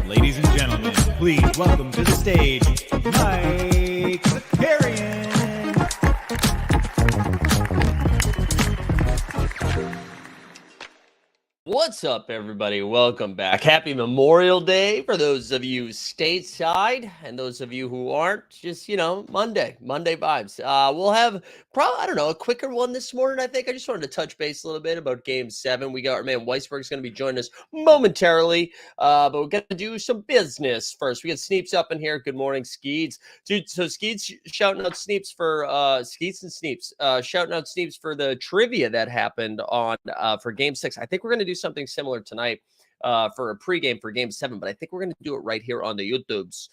Ladies and gentlemen, please welcome to the stage, Mike Zakarian. What's up, everybody? Welcome back. Happy Memorial Day for those of you stateside and those of you who aren't. Just, Monday vibes. We'll have probably, I don't know, a quicker one this morning, I think. I just wanted to touch base a little bit about Game 7. We got our man Weisberg's going to be joining us momentarily, but we're going to do some business first. We got Sneeps up in here. Good morning, Skeets. Dude, so Skeets shouting out Sneeps for Skeets and Sneeps, shouting out Sneeps for the trivia that happened on for Game 6. I think we're going to do something similar tonight for a pregame for Game 7, but I think we're going to do it right here on the YouTubes.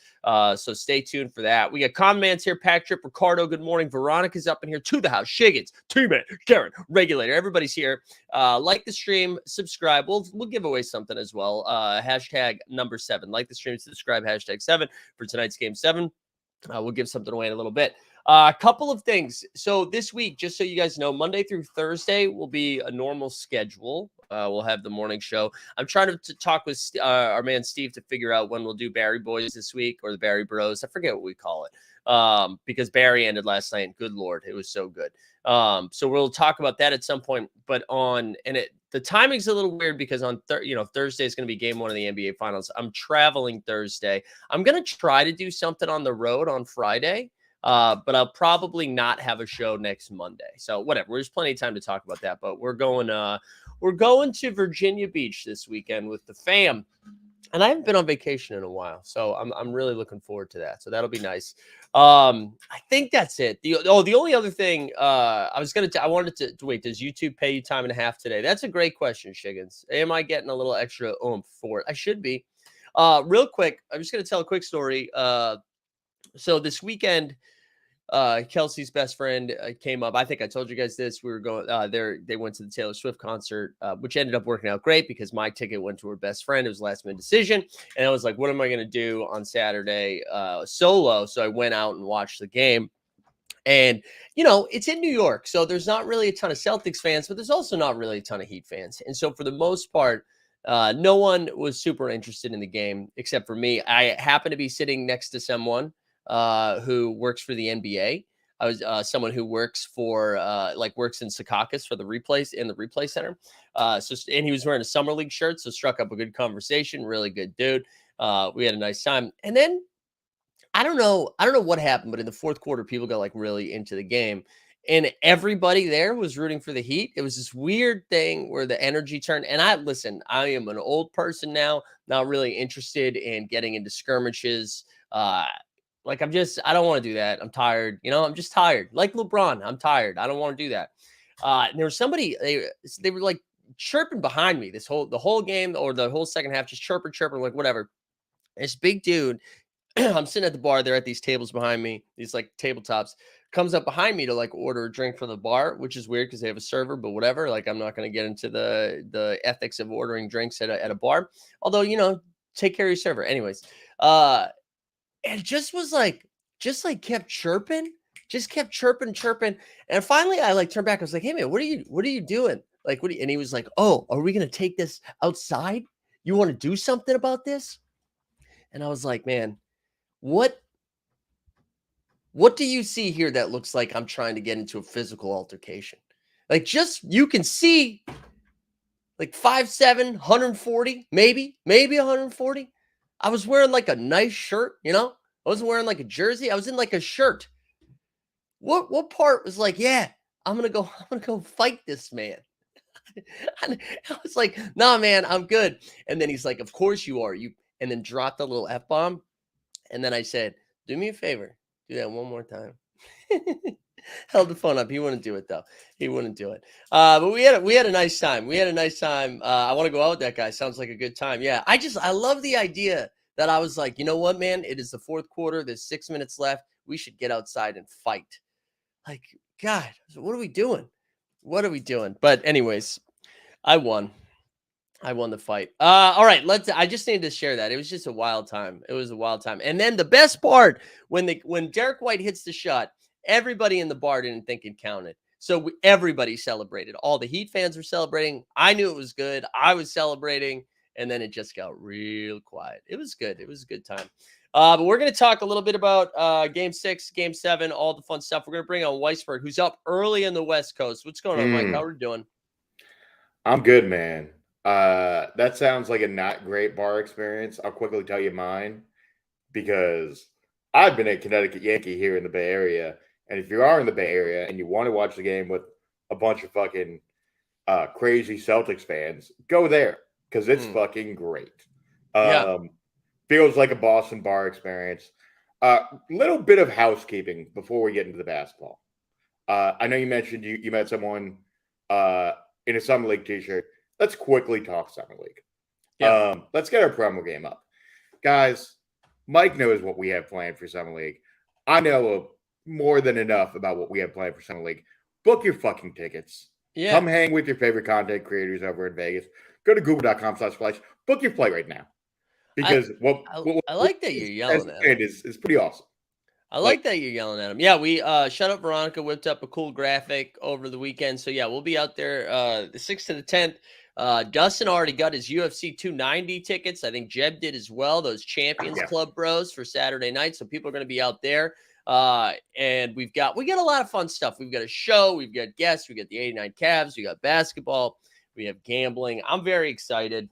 So stay tuned for that. We got Conman's here, Pack Trip, Ricardo, good morning. Veronica's up in here, to the house, Shiggins, T-Man, Karen, Regulator, everybody's here. Like the stream, subscribe. We'll give away something as well. Hashtag number 7. Like the stream, subscribe, hashtag 7 for tonight's Game 7. We'll give something away in a little bit. A couple of things. So this week, just so you guys know, Monday through Thursday will be a normal schedule. We'll have the morning show. I'm trying to talk with our man Steve to figure out when we'll do Barry Boys this week or the Barry Bros. I forget what we call it because Barry ended last night. And good Lord, it was so good. So we'll talk about that at some point. But the timing's a little weird because on Thursday is going to be Game 1 of the NBA Finals. I'm traveling Thursday. I'm going to try to do something on the road on Friday. But I'll probably not have a show next Monday. So whatever. There's plenty of time to talk about that. But we're going to Virginia Beach this weekend with the fam. And I haven't been on vacation in a while. So I'm really looking forward to that. So that'll be nice. I think that's it. The only other thing I wanted to wait, does YouTube pay you time and a half today? That's a great question, Shiggins. Am I getting a little extra oomph for it? I should be. Real quick, I'm just going to tell a quick story. So this weekend, Kelsey's best friend came up. I think I told you guys this. We were going there. They went to the Taylor Swift concert, which ended up working out great because my ticket went to her best friend. It was a last minute decision. And I was like, what am I going to do on Saturday solo? So I went out and watched the game. And, it's in New York. So there's not really a ton of Celtics fans, but there's also not really a ton of Heat fans. And so for the most part, no one was super interested in the game except for me. I happened to be sitting next to someone who works for the NBA. I was someone who works for works in Secaucus for the replay center. And he was wearing a summer league shirt, so struck up a good conversation. Really good dude. We had a nice time. And then I don't know what happened, but in the fourth quarter, people got really into the game. And everybody there was rooting for the Heat. It was this weird thing where the energy turned. And I am an old person now, not really interested in getting into skirmishes. I don't want to do that. I'm tired. I'm just tired. Like LeBron, I'm tired. I don't want to do that. And there was somebody, they were chirping behind me the whole game or the whole second half, just chirping, whatever. This big dude, I'm sitting at the bar. They're at these tables behind me, these tabletops, comes up behind me to order a drink from the bar, which is weird because they have a server, but whatever. I'm not going to get into the ethics of ordering drinks at a bar. Although, take care of your server. Anyways, and just was kept chirping, chirping. And finally I turned back. I was like, hey man, what are you doing? Like, what? And he was like, "Oh, are we gonna take this outside? You want to do something about this?" And I was like, "Man, what? What do you see here that looks like I'm trying to get into a physical altercation? Like, just you can see like 5'7", 140, maybe 140. I was wearing like a nice shirt, you know? I wasn't wearing like a jersey. I was in like a shirt. What part was like, yeah, I'm gonna go fight this man. And I was like, nah, man, I'm good. And then he's like, of course you are. You and then dropped a little F-bomb. And then I said, do me a favor, do that one more time. Held the phone up. He wouldn't do it though. He wouldn't do it. But we had a nice time. We had a nice time. I want to go out with that guy. Sounds like a good time. Yeah. I love the idea that I was like, you know what, man? It is the fourth quarter. There's 6 minutes left. We should get outside and fight. Like, God, what are we doing? What are we doing? But anyways, I won. I won the fight. All right, I just needed to share that. It was just a wild time. It was a wild time. And then the best part, when Derek White hits the shot, everybody in the bar didn't think it counted. So everybody celebrated. All the Heat fans were celebrating. I knew it was good. I was celebrating, and then it just got real quiet. It was good. It was a good time. But we're going to talk a little bit about Game 6, Game 7, all the fun stuff. We're going to bring on Weisberg, who's up early in the West Coast. What's going on, Mike? How are you doing? I'm good, man. That sounds like a not great bar experience. I'll quickly tell you mine because I've been a Connecticut Yankee here in the Bay Area. And if you are in the Bay Area and you want to watch the game with a bunch of fucking crazy Celtics fans, go there because it's fucking great. Feels like a Boston bar experience. Little bit of housekeeping before we get into the basketball. I know you mentioned you met someone in a Summer League t-shirt. Let's quickly talk Summer League. Yeah. Let's get our promo game up. Guys, Mike knows what we have planned for Summer League. I know more than enough about what we have planned for Summer League. Book your fucking tickets. Yeah. Come hang with your favorite content creators over in Vegas. Go to google.com/flights. Book your flight right now. Because I like that you're yelling at him. It's pretty awesome. I like that you're yelling at him. Yeah, we Shut Up Veronica whipped up a cool graphic over the weekend. So yeah, we'll be out there the 6th to the 10th. Dustin already got his UFC 290 tickets. I think Jeb did as well. Those Champions Club bros for Saturday night. So people are going to be out there. And we got a lot of fun stuff. We've got a show. We've got guests. We got the 89 Cavs. We got basketball. We have gambling. I'm very excited.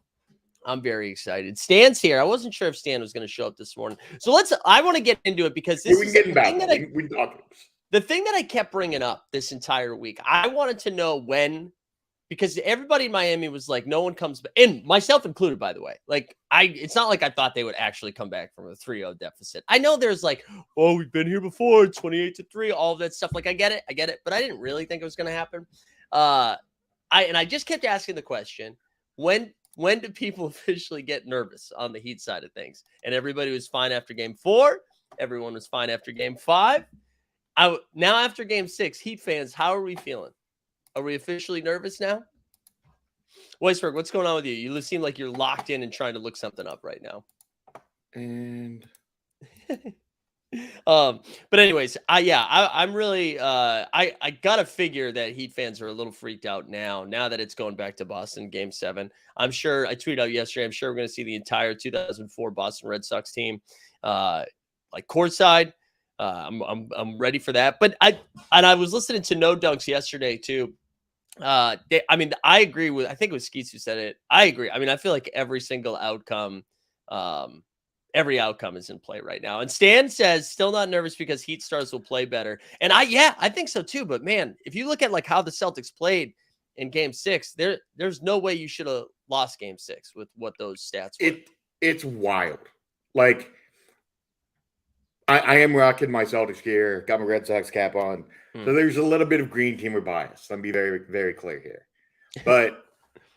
Stan's here. I wasn't sure if Stan was going to show up this morning. So I want to get into it because this is the thing that I kept bringing up this entire week. I wanted to know when, because everybody in Miami was like, no one comes back, and myself included, by the way. Like, it's not like I thought they would actually come back from a 3-0 deficit. I know there's like, oh, we've been here before, 28-3, all of that stuff. Like, I get it, but I didn't really think it was going to happen. I just kept asking the question, when do people officially get nervous on the Heat side of things? And everybody was fine after Game 4. Everyone was fine after Game 5. Now after Game 6, Heat fans, how are we feeling? Are we officially nervous now? Weisberg, what's going on with you? You seem like you're locked in and trying to look something up right now. And but anyways, I'm really I gotta figure that Heat fans are a little freaked out now that it's going back to Boston Game 7. I'm sure I tweeted out yesterday. I'm sure we're gonna see the entire 2004 Boston Red Sox team like courtside. I'm ready for that. But I was listening to No Dunks yesterday too. I agree with, I think it was Skeets who said it. I agree. I mean, I feel like every single outcome, every outcome is in play right now. And Stan says still not nervous because Heat stars will play better. And I think so too. But man, if you look at like how the Celtics played in Game 6, there's no way you should have lost Game 6 with what those stats were. It's wild. Like, I am rocking my Celtics gear, got my Red Sox cap on. So there's a little bit of green teamer bias. Let me be very, very clear here. But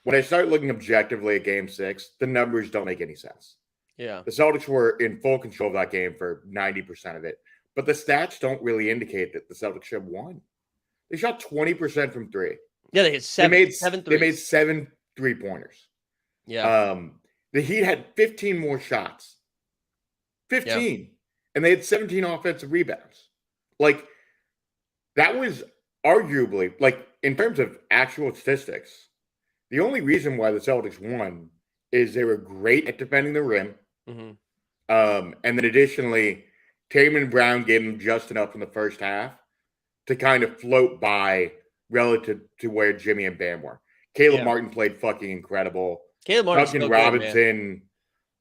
when I start looking objectively at Game 6, the numbers don't make any sense. Yeah. The Celtics were in full control of that game for 90% of it. But the stats don't really indicate that the Celtics should have won. They shot 20% from three. Yeah, they hit seven threes. They made 7 3-pointers. Yeah. The Heat had 15 more shots. 15. Yeah. And they had 17 offensive rebounds. Like, that was arguably, like, in terms of actual statistics, the only reason why the Celtics won is they were great at defending the rim. Mm-hmm. And then additionally, Tatum Brown gave them just enough in the first half to kind of float by relative to where Jimmy and Bam were. Caleb Martin played fucking incredible. Caleb Martin's Duncan so good, Robinson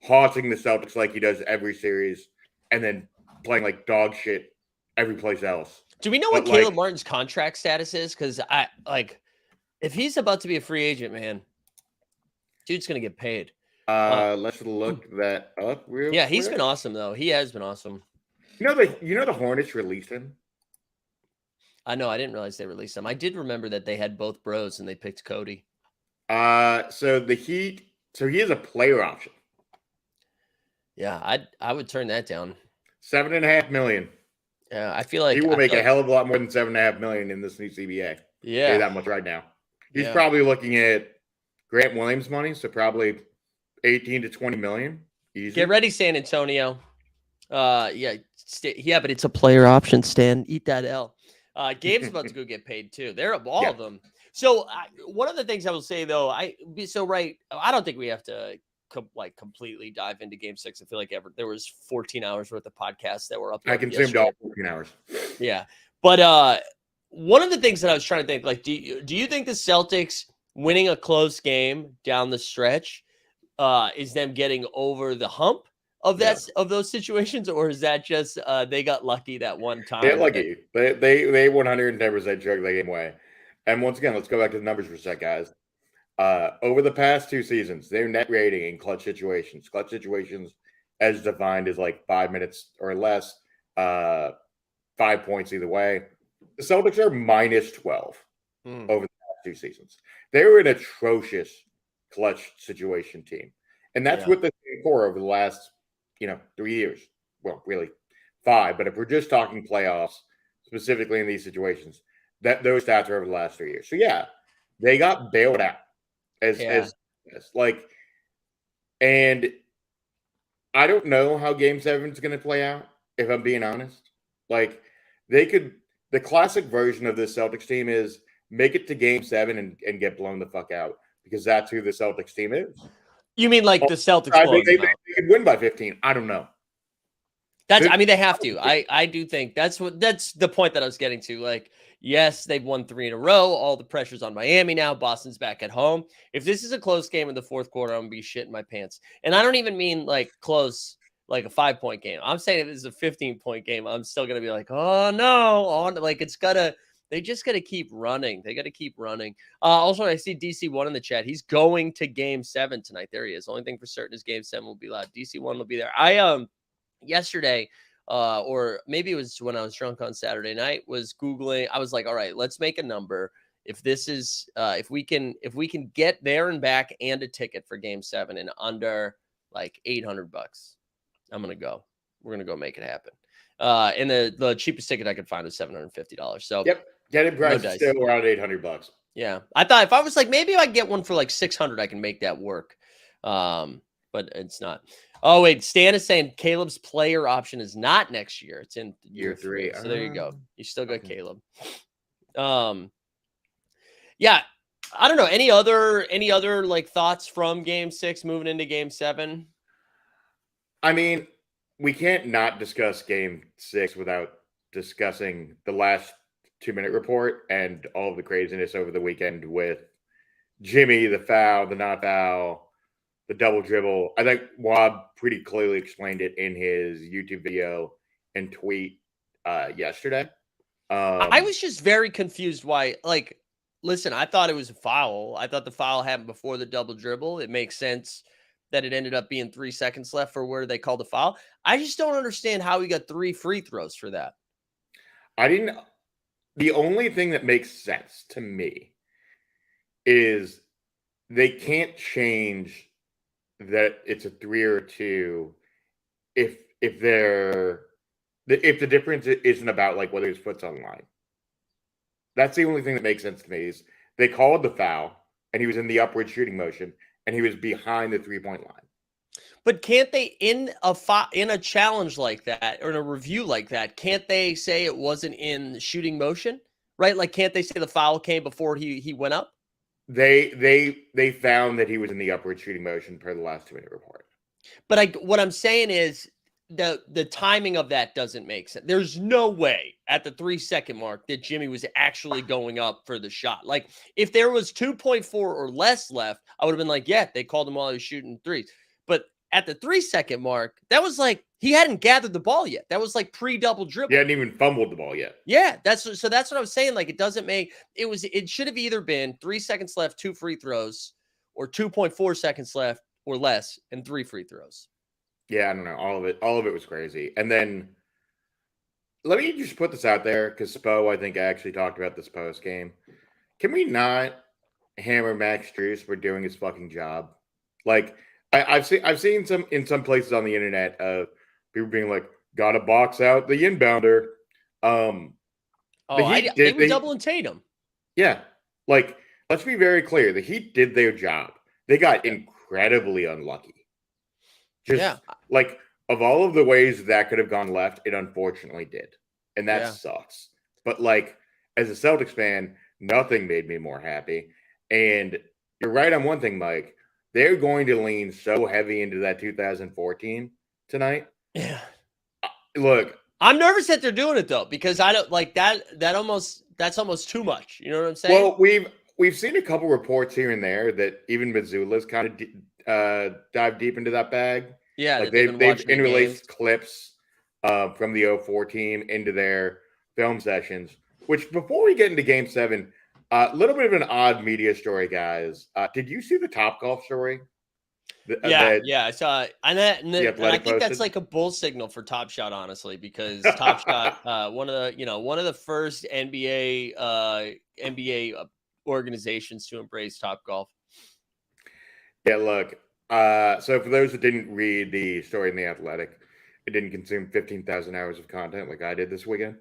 haunting the Celtics like he does every series, and then playing like dog shit every place else. Do we know what Caleb Martin's contract status is? Because if he's about to be a free agent, man, dude's gonna get paid. Let's look that up real quick. He's been awesome though. He has been awesome. You know the Hornets released him? I know. I didn't realize they released him. I did remember that they had both bros and they picked Cody. So the Heat. So he is a player option. Yeah, I would turn that down. $7.5 million. Yeah, I feel like he will make a hell of a lot more than $7.5 million in this new CBA. Yeah, that much right now. He's probably looking at Grant Williams money, so probably 18 to 20 million. Easy. Get ready, San Antonio. But it's a player option, Stan. Eat that L. Gabe's about to go get paid too. They're all of them. So one of the things I will say though, I don't think we have to completely dive into Game 6. I feel like there was 14 hours worth of podcasts that were up. I consumed all 14 hours. Yeah, but one of the things that I was trying to think, like, do you think the Celtics winning a close game down the stretch is them getting over the hump of of those situations, or is that just they got lucky that one time? They're lucky. They 110% drug the game away. And once again, let's go back to the numbers for a sec, guys. Over the past 2 seasons, their net rating in clutch situations as defined as like 5 minutes or less, 5 points either way. The Celtics are minus 12 over the past 2 seasons. They were an atrocious clutch situation team. And that's with the core over the last, 3 years. Well, really 5. But if we're just talking playoffs, specifically in these situations, those stats are over the last 3 years. So yeah, they got bailed out and I don't know how Game 7 is going to play out, if I'm being honest. Like, the classic version of this Celtics team is make it to Game 7 and get blown the fuck out, because that's who the Celtics team is. You mean like the Celtics? They could win by 15. I don't know. They have to. I do think that's the point that I was getting to. Like, yes, they've won 3 in a row. All the pressure's on Miami now. Boston's back at home. If this is a close game in the fourth quarter, I'm gonna be shitting my pants. And I don't even mean like close, like a 5-point game. I'm saying if this is a 15-point game, I'm still gonna be like, oh no, they just got to keep running. They got to keep running. Also, I see DC1 in the chat. He's going to Game 7 tonight. There he is. Only thing for certain is Game 7 will be live. DC1 will be there. Yesterday, or maybe it was when I was drunk on Saturday night, was Googling. I was like, all right, let's make a number. If this is, if we can get there and back and a ticket for Game 7 in under like $800, I'm going to go. We're going to go make it happen. And the cheapest ticket I could find was $750. So yep. Get it price still around $800. Yeah. I thought if I was like, maybe if I get one for like $600, I can make that work. But it's not. Oh, wait. Stan is saying Caleb's player option is not next year. It's in year 3. So there you go. You still got Caleb. Yeah. I don't know. Any other like thoughts from Game 6 moving into Game 7? I mean, we can't not discuss Game 6 without discussing the last 2-minute report and all of the craziness over the weekend with Jimmy, the foul, the not foul, the double dribble. I think Wab pretty clearly explained it in his YouTube video and tweet yesterday. I was just very confused why, like, listen, I thought it was a foul. I thought the foul happened before the double dribble. It makes sense that it ended up being 3 seconds left for where they called the foul. I just don't understand how he got 3 free throws for that. The only thing that makes sense to me is they can't change that it's a 3 or 2 if the difference isn't about like whether his foot's on line. That's the only thing that makes sense to me is they called the foul and he was in the upward shooting motion and he was behind the 3-point line. But can't they, in a challenge like that or in a review like that, can't they say it wasn't in shooting motion? right? Like, can't they say the foul came before he went up? They found that he was in the upward shooting motion per the last 2-minute report. But what I'm saying is the timing of that doesn't make sense. There's no way at the 3-second mark that Jimmy was actually going up for the shot. Like, if there was 2.4 or less left, I would have been like, yeah, they called him while he was shooting threes. But at the 3-second mark, that was like he hadn't gathered the ball yet. That was like pre-double dribble. He hadn't even fumbled the ball yet. Yeah, that's what I was saying. Like, it should have either been 3 seconds left, 2 free throws, or 2.4 seconds left or less and 3 free throws. Yeah, I don't know. All of it was crazy. And then let me just put this out there because Spo, I think, actually talked about this post game. Can we not hammer Max Strus for doing his fucking job? Like, I've seen some in some places on the internet of people being like, "Gotta box out the inbounder." They were doubling Tatum. Yeah, like, let's be very clear: the Heat did their job. They got incredibly unlucky. Just like, of all of the ways that could have gone left, it unfortunately did. And that sucks. But like, as a Celtics fan, nothing made me more happy. And you're right on one thing, Mike. They're going to lean so heavy into that 2014 tonight. Yeah. Look, I'm nervous that they're doing it though, because I don't like that. That's almost too much. You know what I'm saying? Well, we've seen a couple reports here and there that even Missoula's kind of dive deep into that bag. Yeah, like they've interlaced clips from the 04 team into their film sessions. Which, before we get into Game 7, a little bit of an odd media story, guys. Did you see the Topgolf story? I saw it. And I think posted? that's like a bull signal for Top Shot, honestly, because Top Shot, one of the first NBA organizations to embrace Topgolf. Yeah, look. So for those that didn't read the story in The Athletic, it didn't consume 15,000 hours of content like I did this weekend.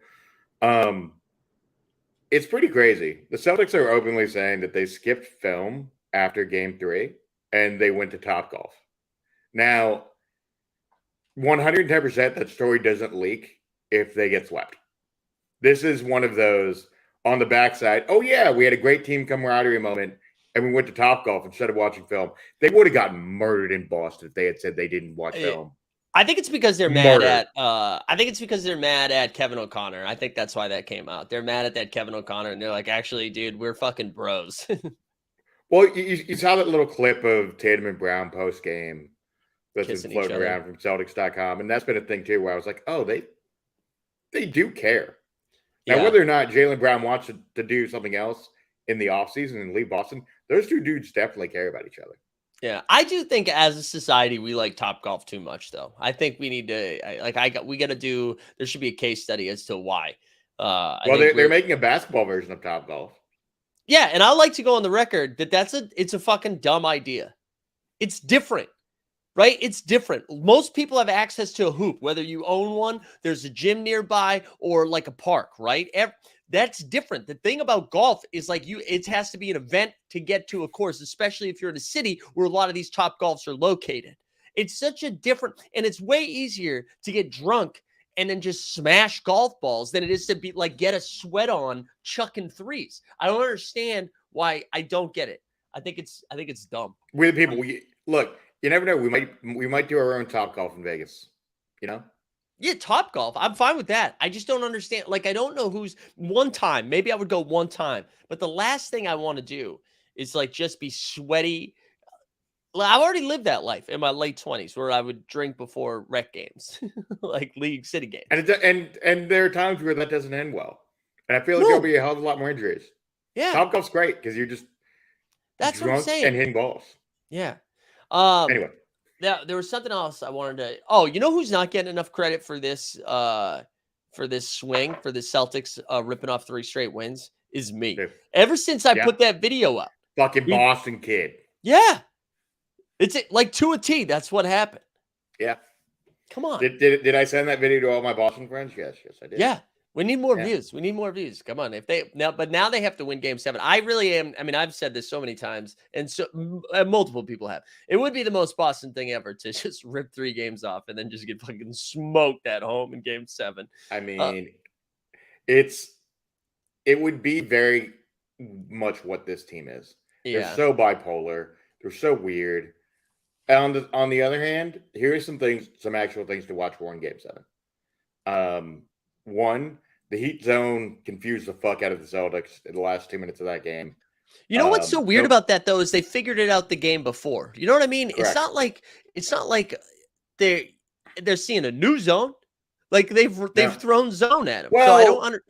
It's pretty crazy. The Celtics are openly saying that they skipped film after Game 3 and they went to Topgolf. Now, 110% that story doesn't leak if they get swept. This is one of those on the backside. Oh yeah, we had a great team camaraderie moment. And we went to Topgolf instead of watching film. They would have gotten murdered in Boston if they had said they didn't watch film. I think it's because they're mad at. I think it's because they're mad at Kevin O'Connor. I think that's why that came out. They're mad at that Kevin O'Connor, and they're like, "Actually, dude, we're fucking bros." Well, you saw that little clip of Tatum and Brown post game that's been floating around from Celtics.com, and that's been a thing too. Where I was like, "Oh, they do care." Now, whether or not Jaylen Brown wants to do something else in the offseason and leave Boston, those two dudes definitely care about each other. Yeah, I do think as a society we like Topgolf too much, though. I think we need to we got to do. There should be a case study as to why. They're making a basketball version of Topgolf. Yeah, and I like to go on the record that it's a fucking dumb idea. It's different, right? It's different. Most people have access to a hoop, whether you own one, there's a gym nearby, or like a park, right? That's different. The thing about golf is like it has to be an event to get to a course, especially if you're in a city where a lot of these Topgolfs are located. It's such a different, and it's way easier to get drunk and then just smash golf balls than it is to be like get a sweat on chucking threes. I don't understand why. I don't get it. I think it's dumb. We're the people. Look, you never know. We might do our own Topgolf in Vegas. You know. Yeah, Topgolf. I'm fine with that. I just don't understand. Like, I don't know who's one time. Maybe I would go one time. But the last thing I want to do is like just be sweaty. I've already lived that life in my late 20s where I would drink before rec games, like League City games. And there are times where that doesn't end well. And I feel like there'll be a hell of a lot more injuries. Yeah. Topgolf's great because you're just that's drunk what I'm saying. And hitting balls. Yeah. Anyway. There was something else I wanted to. Oh, you know who's not getting enough credit for this swing for the Celtics ripping off 3 straight wins is me. Yeah. Ever since I put that video up, fucking Boston kid. Yeah, it's like to a T. That's what happened. Yeah, come on. Did I send that video to all my Boston friends? Yes, I did. Yeah. We need more views. We need more views. Come on. But now they have to win Game 7. I really am. I mean, I've said this so many times, and so multiple people have. It would be the most Boston thing ever to just rip 3 games off and then just get fucking smoked at home in Game 7. I mean, it's it would be very much what this team is. They're Yeah. so bipolar. They're so weird. And on the other hand, here's some actual things to watch for in Game 7. One, the Heat zone confused the fuck out of the Celtics in the last 2 minutes of that game. You know what's so weird about that though is they figured it out the game before. You know what I mean? Correct. It's not like they're seeing a new zone. Like they've thrown zone at them. Well, so I don't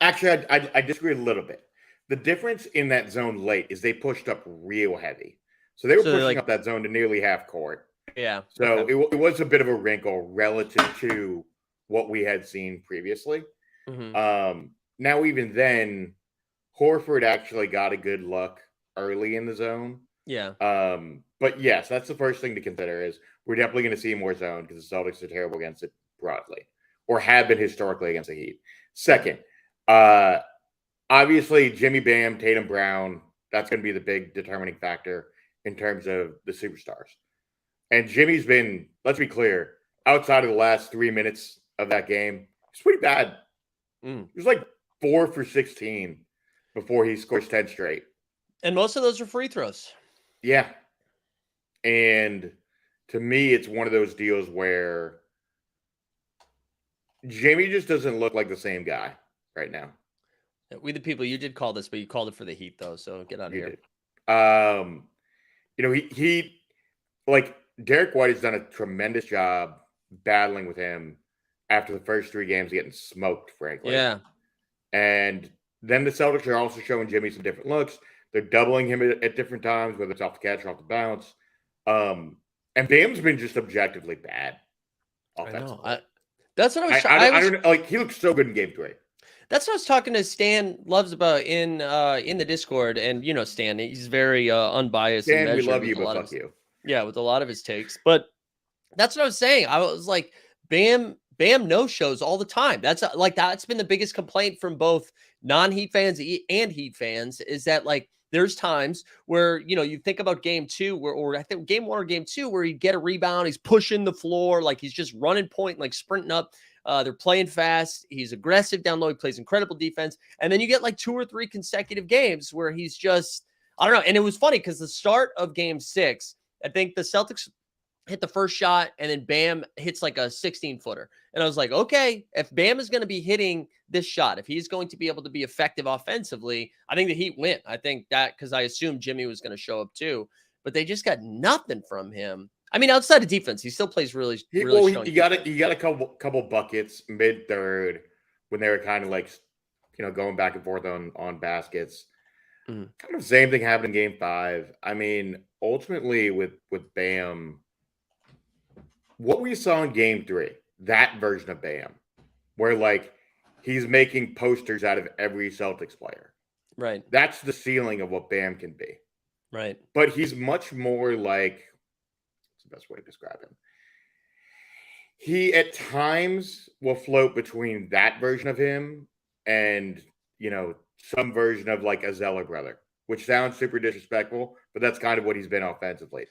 actually, I disagree a little bit. The difference in that zone late is they pushed up real heavy. So they were pushing up that zone to nearly half court. Yeah. So it was a bit of a wrinkle relative to what we had seen previously. Mm-hmm. Now, even then, Horford actually got a good look early in the zone. Yeah. But yes, that's the first thing to consider is we're definitely going to see more zone because the Celtics are terrible against it broadly or have been historically against the Heat. Second, obviously, Jimmy Bam, Tatum Brown, that's going to be the big determining factor in terms of the superstars. And Jimmy's been, let's be clear, outside of the last 3 minutes of that game, it's pretty bad. He was like 4 for 16 before he scores 10 straight. And most of those are free throws. Yeah. And to me, it's one of those deals where Jimmy just doesn't look like the same guy right now. We the people, you did call this, but you called it for the Heat, though. So get out of here. He like Derek White has done a tremendous job battling with him after the first 3 games, getting smoked, frankly. Yeah. And then the Celtics are also showing Jimmy some different looks. They're doubling him at different times, whether it's off the catch or off the bounce. And Bam's been just objectively bad offensively. I know. That's what I was. I don't like. He looks so good in Game 3. That's what I was talking to Stan Loves about in the Discord, and Stan, he's very unbiased. Stan, and we love you, but fuck you. Yeah, with a lot of his takes, but that's what I was saying. I was like, Bam no shows all the time. That's been the biggest complaint from both non-Heat fans and Heat fans is that like there's times where you think about Game 2 or I think Game 1 or Game 2 where you get a rebound, he's pushing the floor, like he's just running point, like sprinting up. They're playing fast. He's aggressive down low. He plays incredible defense. And then you get like 2 or 3 consecutive games where he's just, I don't know. And it was funny because the start of Game 6, I think the Celtics hit the first shot and then Bam hits like a 16-footer. And I was like, okay, if Bam is going to be hitting this shot, if he's going to be able to be effective offensively, I think the Heat win. I think that because I assumed Jimmy was going to show up too, but they just got nothing from him. I mean, outside of defense, he still plays really strong. He got a couple buckets mid third when they were kind of like, going back and forth on baskets. Kind of the same thing happened in Game 5. I mean, ultimately with Bam, what we saw in Game 3, that version of Bam, where like he's making posters out of every Celtics player. Right. That's the ceiling of what Bam can be. Right. But he's much more like, what's the best way to describe him? He at times will float between that version of him and, some version of like a Zeller brother, which sounds super disrespectful, but that's kind of what he's been offensively.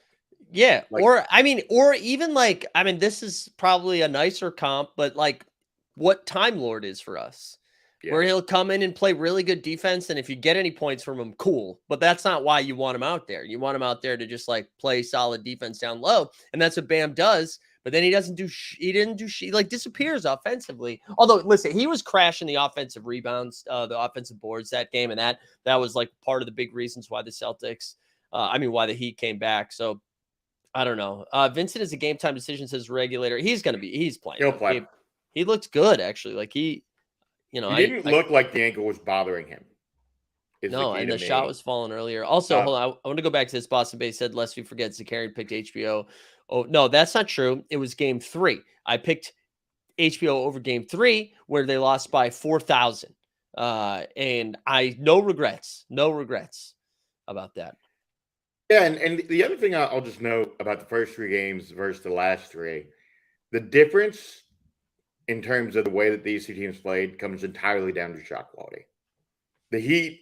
Yeah. Or even like, this is probably a nicer comp, but like what Time Lord is for us, where he'll come in and play really good defense. And if you get any points from him, cool. But that's not why you want him out there. You want him out there to just like play solid defense down low. And that's what Bam does. But then he disappears offensively. Although, listen, he was crashing the offensive rebounds, the offensive boards that game. And that was like part of the big reasons why the Celtics, why the Heat came back. So I don't know. Vincent is a game time decision, says regulator. He's playing. He'll play. He looked good, actually. Like he didn't look like the ankle was bothering him. No, and the shot was falling earlier. Also, hold on. I want to go back to this. Boston Bay said, lest we forget, Zakarian picked HBO. Oh, no, that's not true. It was Game 3. I picked HBO over Game 3, where they lost by 4,000. And no regrets about that. Yeah, and the other thing I'll just note about the first 3 games versus the last 3, the difference in terms of the way that these 2 teams played comes entirely down to shot quality. The Heat,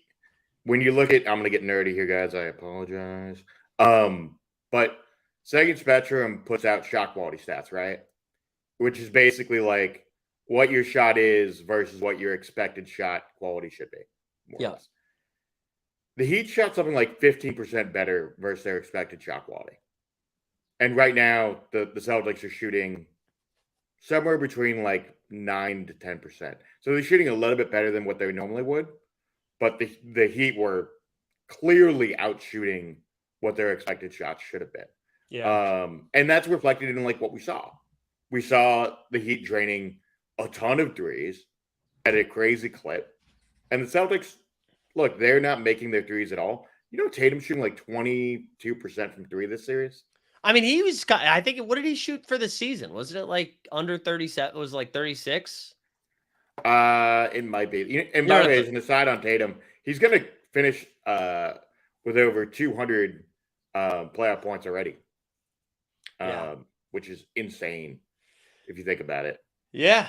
when you look at, I'm going to get nerdy here, guys. I apologize. But Second Spectrum puts out shot quality stats, right? Which is basically like what your shot is versus what your expected shot quality should be. More or Yeah. less. The Heat shot something like 15% better versus their expected shot quality. And right now, the Celtics are shooting somewhere between like 9 to 10%. So they're shooting a little bit better than what they normally would. But the Heat were clearly outshooting what their expected shots should have been. Yeah. And that's reflected in like what we saw. We saw the Heat draining a ton of threes at a crazy clip. And the Celtics, look, they're not making their threes at all. You know, Tatum's shooting like 22% from three this series. I mean, I think, what did he shoot for the season? Wasn't it like under 37? It was like 36? It might be. And by the way, as an aside on Tatum, he's going to finish with over 200 playoff points already, which is insane if you think about it. Yeah,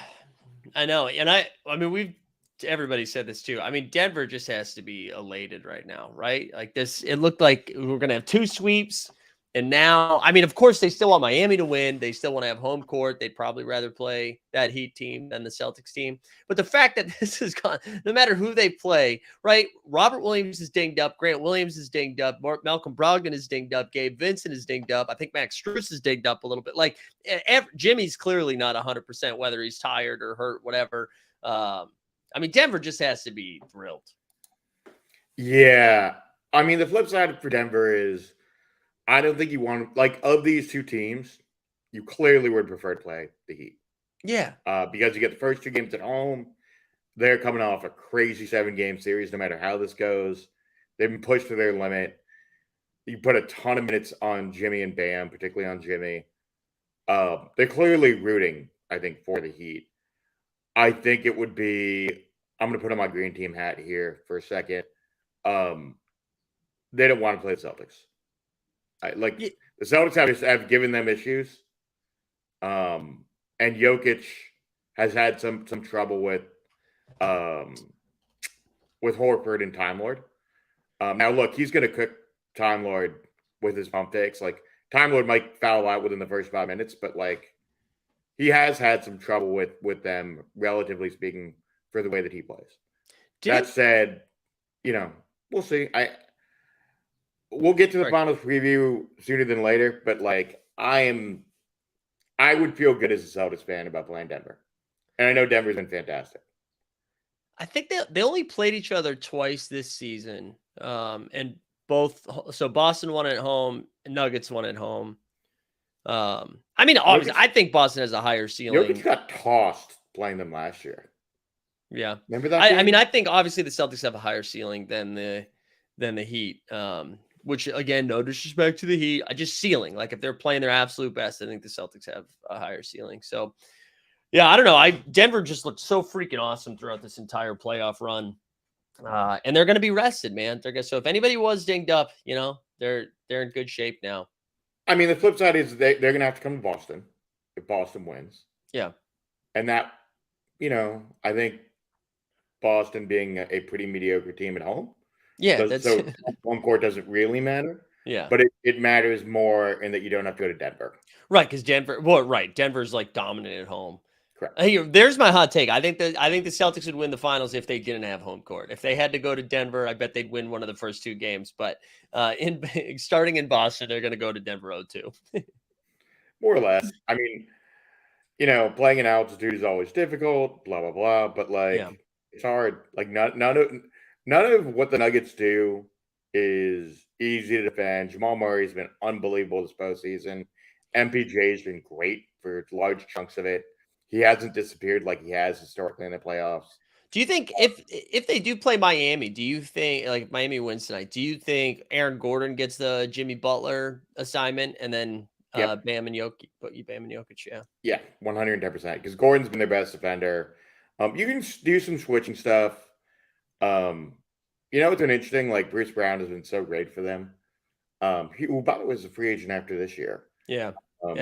I know. And I mean, everybody said this too. I mean, Denver just has to be elated right now, right? Like this, it looked like we were going to have 2 sweeps. And now, I mean, of course, they still want Miami to win. They still want to have home court. They'd probably rather play that Heat team than the Celtics team. But the fact that this has gone, no matter who they play, right? Robert Williams is dinged up. Grant Williams is dinged up. Malcolm Brogdon is dinged up. Gabe Vincent is dinged up. I think Max Strus is dinged up a little bit. Like Jimmy's clearly not 100%, whether he's tired or hurt, whatever. I mean, Denver just has to be thrilled. Yeah. I mean, the flip side for Denver is, I don't think you want, like, of these two teams, you clearly would prefer to play the Heat. Yeah. Because you get the first 2 games at home. They're coming off a crazy 7-game series, no matter how this goes. They've been pushed to their limit. You put a ton of minutes on Jimmy and Bam, particularly on Jimmy. They're clearly rooting, I think, for the Heat. I think it would be, I'm going to put on my green team hat here for a second. They don't want to play the Celtics. The Celtics have given them issues. And Jokic has had some trouble with Horford and Time Lord. Now, look, he's going to cook Time Lord with his pump fakes. Like, Time Lord might foul out within the first 5 minutes, but, like, he has had some trouble with them, relatively speaking, for the way that he plays. That said, we'll see. We'll get to the finals preview sooner than later, but like I would feel good as a Celtics fan about playing Denver. And I know Denver's been fantastic. I think they only played each other twice this season. And Boston won at home and Nuggets won at home. I mean, obviously, I think Boston has a higher ceiling. Jokic got tossed playing them last year. Yeah. Remember that? I mean, I think obviously the Celtics have a higher ceiling than the Heat. Which, again, no disrespect to the Heat. I just ceiling. Like, if they're playing their absolute best, I think the Celtics have a higher ceiling. So, yeah, I don't know. Denver just looked so freaking awesome throughout this entire playoff run. And they're going to be rested, man. So if anybody was dinged up, they're in good shape now. I mean, the flip side is they're going to have to come to Boston if Boston wins. Yeah. And that, I think Boston being a pretty mediocre team at home. Yeah, so home court doesn't really matter. Yeah, but it matters more in that you don't have to go to Denver, right? Because Denver's like dominant at home. Correct. Hey, there's my hot take. I think the Celtics would win the finals if they didn't have home court. If they had to go to Denver, I bet they'd win one of the first 2 games. But starting in Boston, they're going to go to Denver 0-2. More or less. I mean, playing in altitude is always difficult. Blah blah blah. But it's hard. Like none of what the Nuggets do is easy to defend. Jamal Murray's been unbelievable this postseason. MPJ's been great for large chunks of it. He hasn't disappeared like he has historically in the playoffs. Do you think if they do play Miami, do you think, like, if Miami wins tonight, do you think Aaron Gordon gets the Jimmy Butler assignment and then Bam and Jokic? Yeah, 110%. Because Gordon's been their best defender. You can do some switching stuff. It's been interesting. Like, Bruce Brown has been so great for them. He, by the way, was a free agent after this year. Yeah.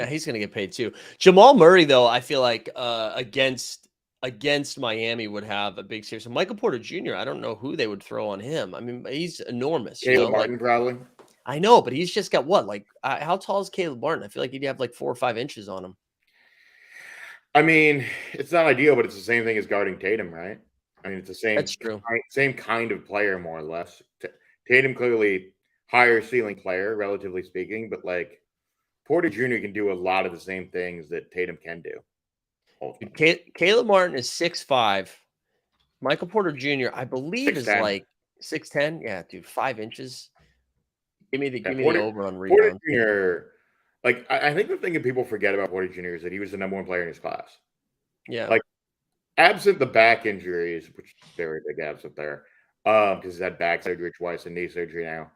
He's going to get paid too. Jamal Murray, though, I feel like against Miami would have a big series. So Michael Porter Jr., I don't know who they would throw on him. I mean, he's enormous. Caleb Martin, probably. I know, but he's just got what? Like, how tall is Caleb Martin? I feel like he'd have like 4 or 5 inches on him. I mean, it's not ideal, but it's the same thing as guarding Tatum, right? I mean, it's the That's true. same kind of player, more or less. Tatum clearly higher ceiling player, relatively speaking, but like Porter Jr. can do a lot of the same things that Tatum can do. Ultimately. Caleb Martin is 6'5". Michael Porter Jr., I believe, is 6'10". like 6'10". Yeah, dude, 5 inches. Give me the Porter, over on Porter rebound. Jr. Like I think the thing that people forget about Porter Jr. is that he was the number one player in his class. Yeah. Like absent the back injuries, which there were big absent there, because he's had back surgery twice and knee surgery now.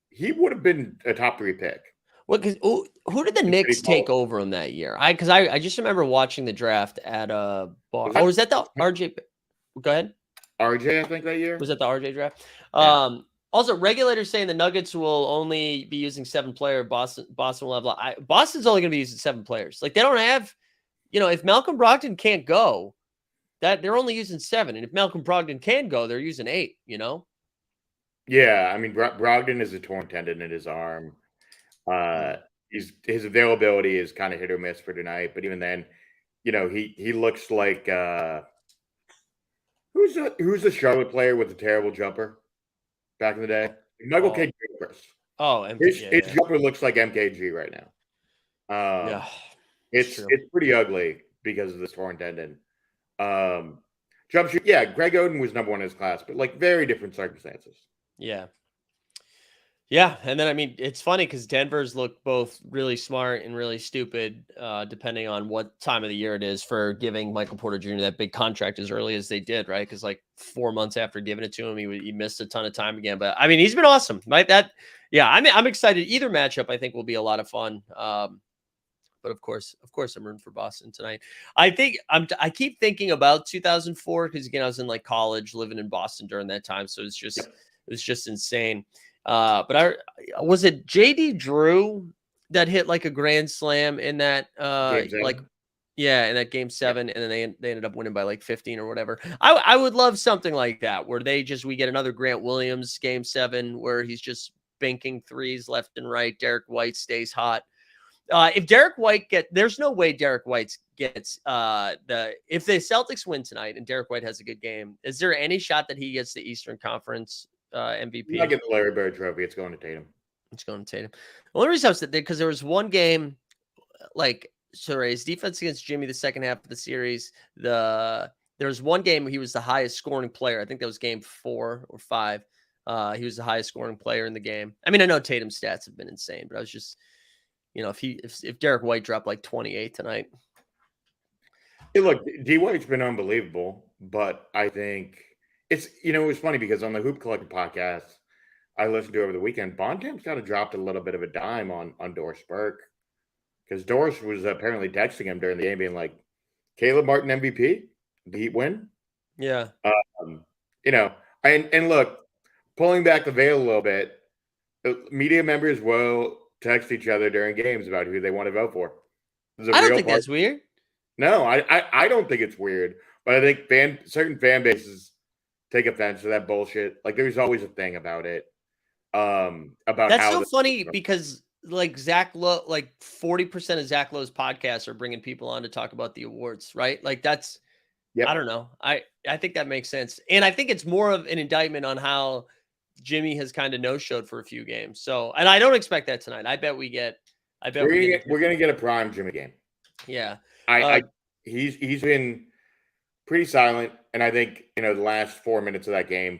He would have been a top 3 pick. What? Because who did the Knicks take over him that year? I just remember watching the draft at bar. Was that the RJ? Go ahead. RJ, I think that year was that the RJ draft. Yeah. Also, regulators saying the Nuggets will only be using 7 player. Boston will have. Boston's only going to be using 7 players. Like they don't have, if Malcolm Brogdon can't go, that they're only using 7, and if Malcolm Brogdon can go, they're using 8. Yeah, I mean Brogdon is a torn tendon in his arm. His availability is kind of hit or miss for tonight, but even then, he looks like who's the Charlotte player with the terrible jumper back in the day? Michael K. Gilchrist. Oh, his jumper looks like MKG right now. Yeah, it's pretty ugly because of this torn tendon. Jump shoot, yeah. Greg Oden was number 1 in his class, but like very different circumstances. Yeah, and then I mean it's funny because Denver's look both really smart and really stupid, depending on what time of the year it is for giving Michael Porter Jr. that big contract as early as they did, right? Because like 4 months after giving it to him, he missed a ton of time again. But I mean, he's been awesome, right? I'm excited. Either matchup I think will be a lot of fun. But of course, I'm rooting for Boston tonight. I think I keep thinking about 2004 because again I was in like college, living in Boston during that time, so it was just insane. But was it JD Drew that hit like a grand slam in that in that game 7, and then they ended up winning by like 15 or whatever. I would love something like that where we get another Grant Williams game 7 where he's just banking threes left and right. Derek White stays hot. If Derek White there's no way Derek White gets if the Celtics win tonight and Derek White has a good game, is there any shot that he gets the Eastern Conference MVP? I get the Larry Bird trophy. It's going to Tatum. The only reason I was because there was one game, his defense against Jimmy the second half of the series. There was one game he was the highest scoring player. I think that was game 4 or 5. He was the highest scoring player in the game. I mean, I know Tatum's stats have been insane, but I was just, if Derek White dropped like 28 tonight. Hey, look, D White's been unbelievable, but I think it's it was funny because on the Hoop Collective podcast I listened to over the weekend, Bontemps kind of dropped a little bit of a dime on Doris Burke because Doris was apparently texting him during the game being like, Caleb Martin MVP, the Heat win. Yeah. And look, pulling back the veil a little bit, media members will text each other during games about who they want to vote for. I don't think that's weird. No, I don't think it's weird, but I think certain fan bases take offense to that bullshit. Like there's always a thing about it. That's so funny because like Zach Lowe, like 40% of Zach Lowe's podcasts are bringing people on to talk about the awards, right? Like that's, I don't know. I think that makes sense. And I think it's more of an indictment on how Jimmy has kind of no-showed for a few games. So, and I don't expect that tonight. We're going to get a prime Jimmy game. Yeah. He's been pretty silent. And I think, the last 4 minutes of that game,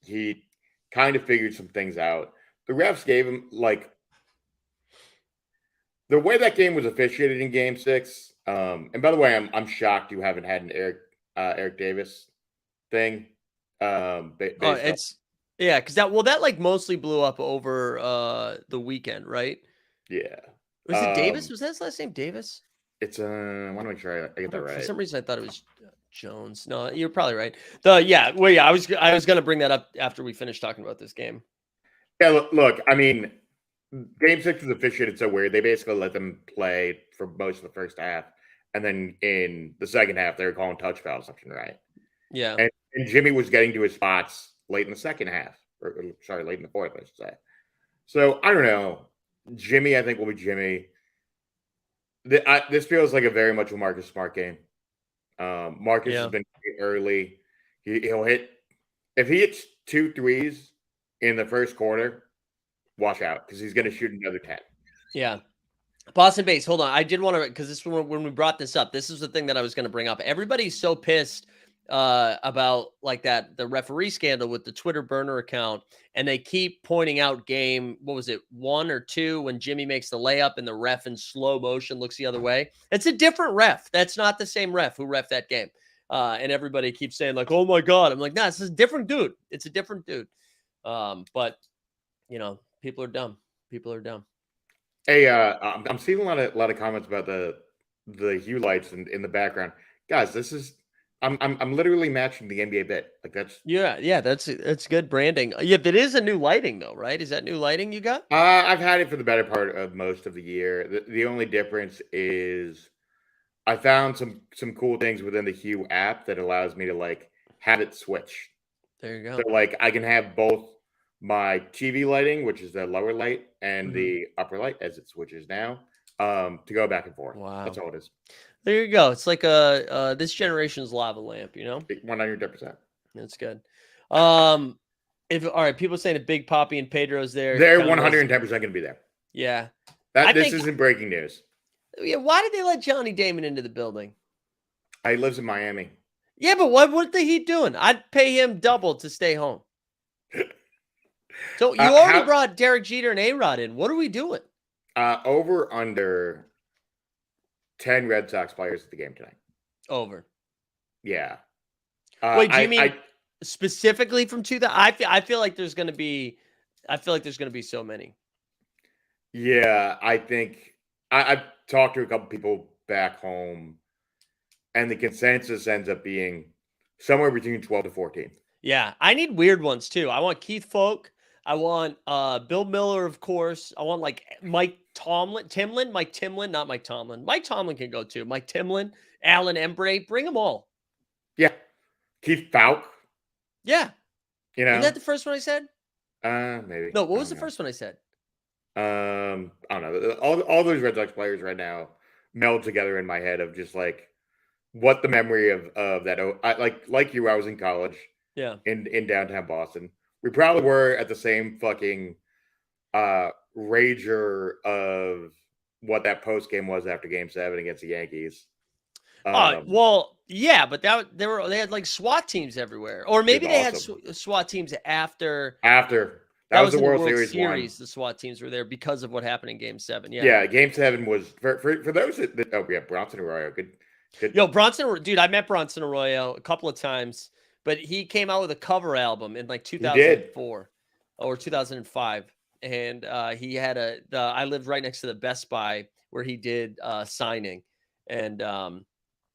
he kind of figured some things out. The refs gave him the way that game was officiated in game 6. And by the way, I'm shocked you haven't had an Eric Davis thing. Because that like mostly blew up over the weekend, right? Yeah. Was it Davis? Was that his last name, Davis? It's I want to make sure I get that right. For some reason, I thought it was Jones. No, you're probably right. I was gonna bring that up after we finished talking about this game. Yeah, look, I mean, game 6 was officiated so weird. They basically let them play for most of the first half, and then in the second half, they were calling touch foul or something, right? Yeah. And Jimmy was getting to his spots late in the second half, late in the fourth, I should say. So I don't know. Jimmy, I think, will be Jimmy. This feels like a very much a Marcus Smart game. Marcus has Yeah. been great early. He'll hit if he hits 2 threes in the first quarter. Watch out because he's going to shoot another 10. Yeah. Boston base. Hold on. I did want to, because this when we brought this up, this is the thing that I was going to bring up. Everybody's so pissed about like the referee scandal with the Twitter burner account, and they keep pointing out game. What was it, 1 or 2 when Jimmy makes the layup and the ref in slow motion looks the other way? It's a different ref. That's not the same ref who ref that game. And everybody keeps saying like, "Oh my god!" I'm like, "Nah, this is a different dude. It's a different dude." But people are dumb. People are dumb. Hey, I'm seeing a lot of comments about the hue lights in the background, guys. This is I'm literally matching the NBA bit. Like that's Yeah, that's good branding. Yeah, that is a new lighting though, right? Is that new lighting you got? I've had it for the better part of most of the year. The only difference is I found some cool things within the Hue app that allows me to like have it switch. There you go. So like I can have both my TV lighting, which is the lower light, and the upper light as it switches now, to go back and forth. Wow. That's all it is. There you go. It's like a this generation's lava lamp, 110%. That's good. If all right, people saying that Big Poppy and Pedro's there. They're Kind of 110% going to be there. Yeah. This isn't breaking news. Yeah. Why did they let Johnny Damon into the building? He lives in Miami. Yeah, but what he doing? I'd pay him double to stay home. So you already brought Derek Jeter and A-Rod in. What are we doing? Over under 10 Red Sox players at the game tonight. Over. Yeah. Wait, do you mean specifically from 2000? I feel like there's going to be so many. Yeah, I think I've talked to a couple people back home, and the consensus ends up being somewhere between 12 to 14. Yeah, I need weird ones too. I want Keith Folk. I want Bill Miller, of course. I want like Mike Timlin, not Mike Tomlin. Mike Tomlin can go too. Mike Timlin, Alan Embree, bring them all. Yeah. Keith Falk. Yeah. Isn't that the first one I said? Maybe. No, what was the first one I said? I don't know. All those Red Sox players right now meld together in my head of just like what the memory of that. Like you, I was in college. Yeah. In downtown Boston. We probably were at the same fucking rager of what that post game was after Game 7 against the Yankees. Well, yeah, but they had like SWAT teams everywhere, or maybe they awesome. had SWAT teams after. That was the in World Series. One. The SWAT teams were there because of what happened in Game 7. Yeah. Yeah, Game 7 was for those that Bronson Arroyo. Good. Yo, Bronson, dude, I met Bronson Arroyo a couple of times, but he came out with a cover album in like 2004 or 2005, and he had I lived right next to the Best Buy where he did signing, and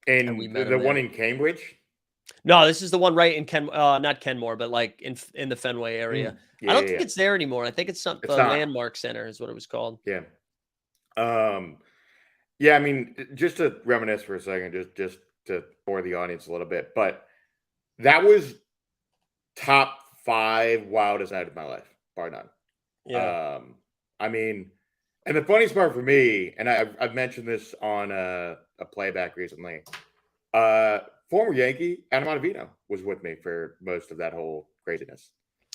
we met the one in Cambridge. No, this is the one right in not Kenmore, but like in the Fenway area. I don't think it's there anymore. I think it's the Landmark Center is what it was called. Yeah. Yeah, I mean, just to reminisce for a second, just to bore the audience a little bit, but that was top 5 wildest night of my life, bar none. Yeah. I mean, and the funniest part for me, and I've mentioned this on a playback recently, former Yankee Adam Ottavino was with me for most of that whole craziness.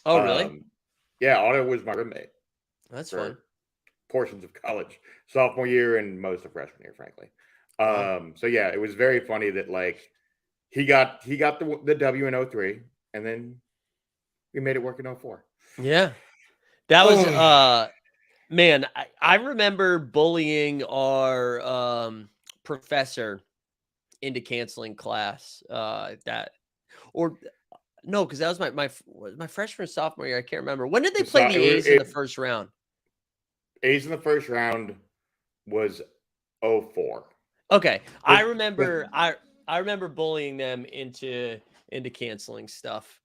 Oh, really? Yeah, Otto was my roommate. That's fun. Portions of college, sophomore year, and most of freshman year, frankly. So yeah, it was very funny that like he got the W in 03, and then we made it work in 04. Yeah, that was man. I remember bullying our professor into canceling class. No, because that was my freshman or sophomore year. I can't remember. When did they play the A's in the first round? A's in the first round was 04. Okay, I remember. I remember bullying them into canceling stuff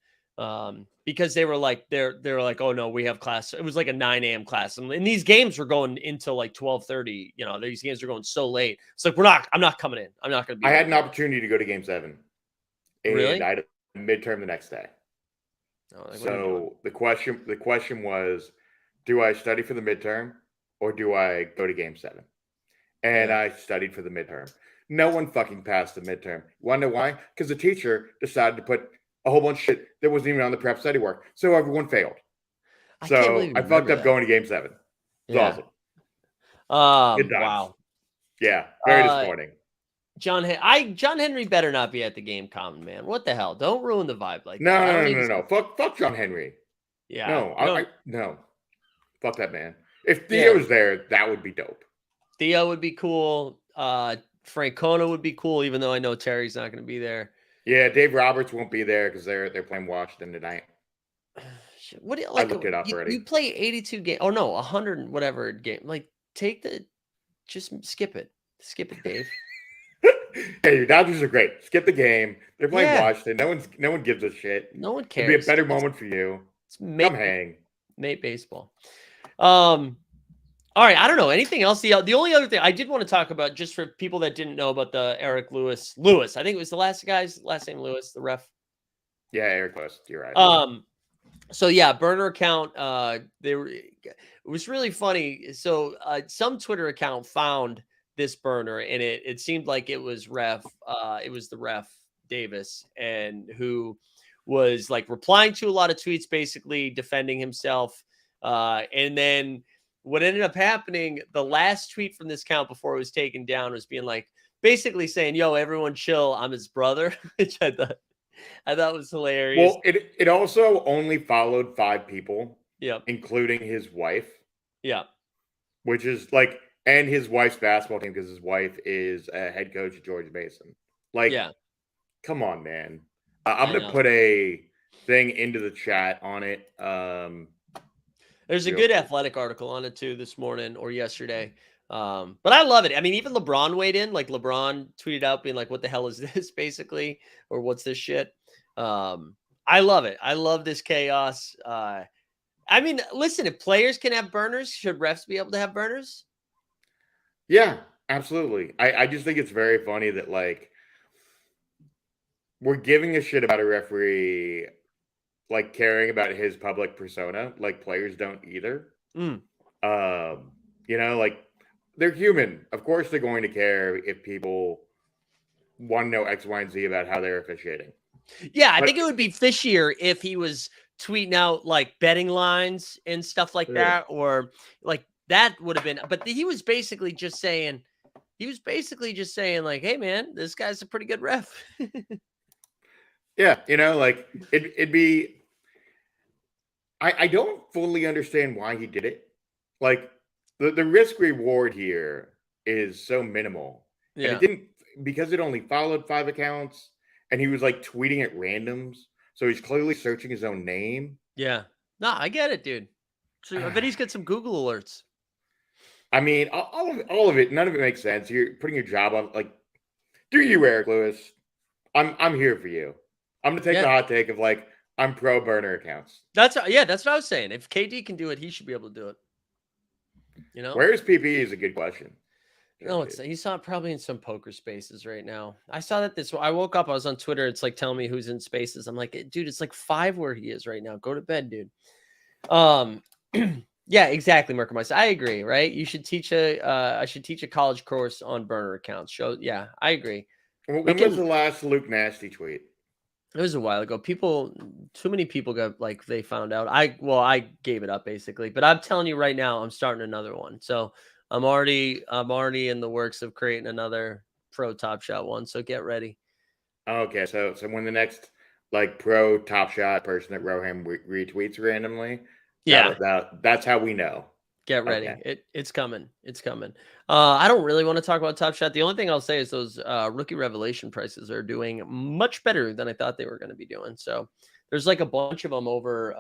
because they were like they were like, oh no, we have class. It was like a 9 a.m. class, and these games were going until like 12:30. These games are going so late. It's like I'm not coming in. I'm not going to be. I had an opportunity to go to Game 7. And really? I had a midterm the next day. So the question was, do I study for the midterm or do I go to Game 7? and Yeah. I studied for the midterm. No one fucking passed the midterm. You want to know why? Because the teacher decided to put a whole bunch of shit that wasn't even on the prep study work. So everyone failed. I can't believe So you I fucked remember up that. going to game 7. It's Yeah. awesome. Good times. Wow. Yeah, very Uh, disappointing. John Henry better not be at the game, Common Man. What the hell? Don't ruin the vibe like No, that. I no, don't no, need no, to no. Fuck John Henry. Yeah. No, you don't- no. Fuck that man. If Yeah. Theo's there, that would be dope. Theo would be cool. Francona would be cool, even though I know Terry's not going to be there. Yeah, Dave Roberts won't be there because they're playing Washington tonight. Shit, what do you I like? looked it up You already. play 82 games. Oh no, 100 and whatever game. Like just skip it. Skip it, Dave. Hey, your Dodgers are great. Skip the game. They're playing Yeah. Washington. No one gives a shit. No one It'd cares. be a better moment for you. It's Come hang. Mate baseball. All right, I don't know anything else. The only other thing I did want to talk about, just for people that didn't know about the Eric Lewis, I think it was the last name Lewis, the ref. Yeah, Eric Lewis, you're right. So yeah, burner account. It was really funny. So some Twitter account found this burner, and it seemed like it was the ref Davis, and who was like replying to a lot of tweets, basically defending himself. And then what ended up happening, the last tweet from this account before it was taken down was being like, basically saying, "Yo, everyone chill. I'm his brother," which I thought was hilarious. Well, it also only followed 5 people, Yeah. including his wife. Yeah. Which is like, and his wife's basketball team, because his wife is a head coach at George Mason. Like, Yeah. Come on, man. I'm I gonna know. put a thing into the chat on it. There's a real good quick. Athletic article on it too this morning or yesterday. But I love it. I mean, even LeBron weighed in. Like LeBron tweeted out being like, "What the hell is this?" basically, or "What's this shit?" I love it. I love this chaos. I mean, listen, if players can have burners, should refs be able to have burners? Yeah, absolutely. I just think it's very funny that like we're giving a shit about a referee like caring about his public persona, like players don't either. Mm. Like they're human. Of course they're going to care if people want to know X, Y, and Z about how they're officiating. Yeah, I think it would be fishier if he was tweeting out like betting lines and stuff like that, or like that would have been. But he was basically just saying, like, "Hey, man, this guy's a pretty good ref." Yeah, like it'd be. I don't fully understand why he did it. Like the risk reward here is so minimal. Yeah. And it didn't, because it only followed 5 accounts and he was like tweeting at randoms. So he's clearly searching his own name. Yeah. No, I get it, dude. So I bet he's got some Google alerts. I mean, all of it, none of it makes sense. You're putting your job on, like, do you, Eric Lewis? I'm here for you. I'm gonna take the hot take of like, I'm pro burner accounts. That's what I was saying. If KD can do it, he should be able to do it. Where's PP is a good question. No, he's not probably in some poker spaces right now. I saw that I woke up, I was on Twitter. It's like telling me who's in spaces. I'm like, dude, it's like 5 where he is right now. Go to bed, dude. Yeah, exactly, Merkermice. I agree, right? You should teach I should teach a college course on burner accounts. Yeah, I agree. When was the last Luke Nasty tweet? It was a while ago. Too many people got like they found out. I gave it up basically, but I'm telling you right now, I'm starting another one. So I'm already in the works of creating another pro Top Shot one. So get ready. Okay, so when the next like pro Top Shot person at Roham retweets randomly, that's how we know. Get ready. Okay. It's coming. It's coming. I don't really want to talk about Top Shot. The only thing I'll say is those rookie revelation prices are doing much better than I thought they were going to be doing. So there's like a bunch of them over.